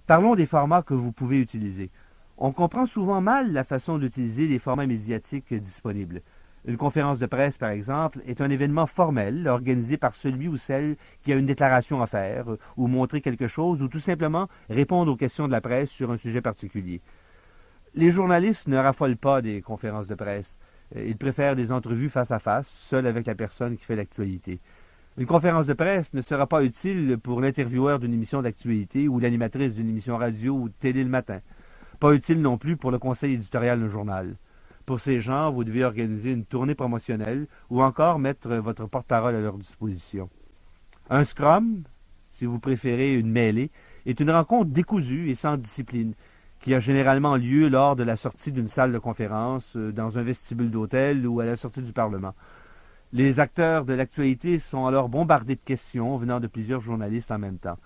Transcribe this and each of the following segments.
Parlons des formats que vous pouvez utiliser. On comprend souvent mal la façon d'utiliser les formats médiatiques disponibles. Une conférence de presse, par exemple, est un événement formel organisé par celui ou celle qui a une déclaration à faire, ou montrer quelque chose, ou tout simplement répondre aux questions de la presse sur un sujet particulier. Les journalistes ne raffolent pas des conférences de presse. Ils préfèrent des entrevues face à face, seuls avec la personne qui fait l'actualité. Une conférence de presse ne sera pas utile pour l'intervieweur d'une émission d'actualité ou l'animatrice d'une émission radio ou de télé le matin. Pas utile non plus pour le conseil éditorial d'un journal. Pour ces gens, vous devez organiser une tournée promotionnelle ou encore mettre votre porte-parole à leur disposition. Un scrum, si vous préférez une mêlée, est une rencontre décousue et sans discipline, qui a généralement lieu lors de la sortie d'une salle de conférence, dans un vestibule d'hôtel ou à la sortie du Parlement. Les acteurs de l'actualité sont alors bombardés de questions venant de plusieurs journalistes en même temps.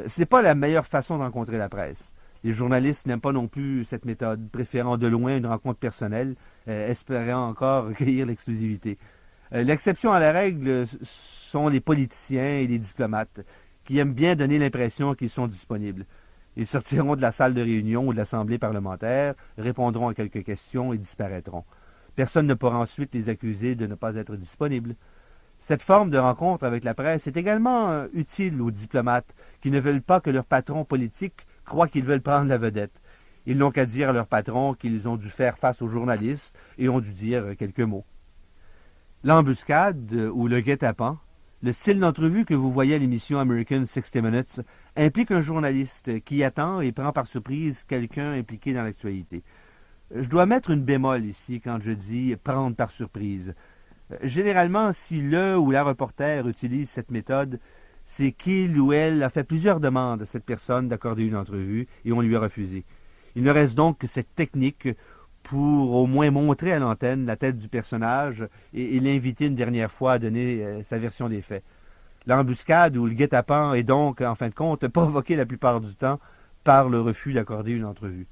Ce n'est pas la meilleure façon de rencontrer la presse. Les journalistes n'aiment pas non plus cette méthode, préférant de loin une rencontre personnelle, espérant encore recueillir l'exclusivité. L'exception à la règle sont les politiciens et les diplomates, qui aiment bien donner l'impression qu'ils sont disponibles. Ils sortiront de la salle de réunion ou de l'Assemblée parlementaire, répondront à quelques questions et disparaîtront. Personne ne pourra ensuite les accuser de ne pas être disponibles. Cette forme de rencontre avec la presse est également utile aux diplomates qui ne veulent pas que leur patron politique croit qu'ils veulent prendre la vedette. Ils n'ont qu'à dire à leur patron qu'ils ont dû faire face aux journalistes et ont dû dire quelques mots. L'embuscade ou le guet-apens, le style d'entrevue que vous voyez à l'émission American 60 Minutes, implique un journaliste qui attend et prend par surprise quelqu'un impliqué dans l'actualité. Je dois mettre une bémol ici quand je dis « prendre par surprise ». Généralement, si le ou la reporter utilise cette méthode, c'est qu'il ou elle a fait plusieurs demandes à cette personne d'accorder une entrevue et on lui a refusé. Il ne reste donc que cette technique pour au moins montrer à l'antenne la tête du personnage et l'inviter une dernière fois à donner sa version des faits. L'embuscade ou le guet-apens est donc, en fin de compte, provoqué la plupart du temps par le refus d'accorder une entrevue.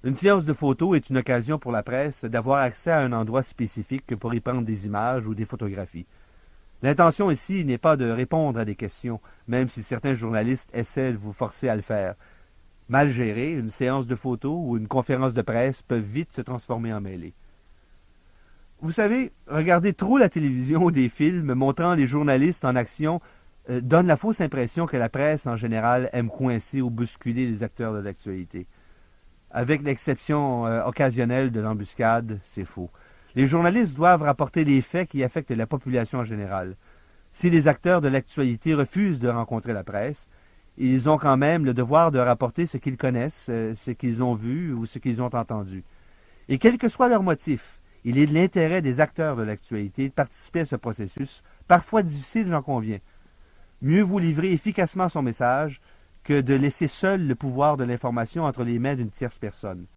Une séance de photos est une occasion pour la presse d'avoir accès à un endroit spécifique pour y prendre des images ou des photographies. L'intention ici n'est pas de répondre à des questions, même si certains journalistes essaient de vous forcer à le faire. Mal gérée, une séance de photos ou une conférence de presse peuvent vite se transformer en mêlée. Vous savez, regarder trop la télévision ou des films montrant les journalistes en action donne la fausse impression que la presse en général aime coincer ou bousculer les acteurs de l'actualité. Avec l'exception occasionnelle de l'embuscade, c'est faux. Les journalistes doivent rapporter des faits qui affectent la population en général. Si les acteurs de l'actualité refusent de rencontrer la presse, ils ont quand même le devoir de rapporter ce qu'ils connaissent, ce qu'ils ont vu ou ce qu'ils ont entendu. Et quel que soit leur motif, il est de l'intérêt des acteurs de l'actualité de participer à ce processus, parfois difficile, j'en conviens. Mieux vaut livrer efficacement son message que de laisser seul le pouvoir de l'information entre les mains d'une tierce personne.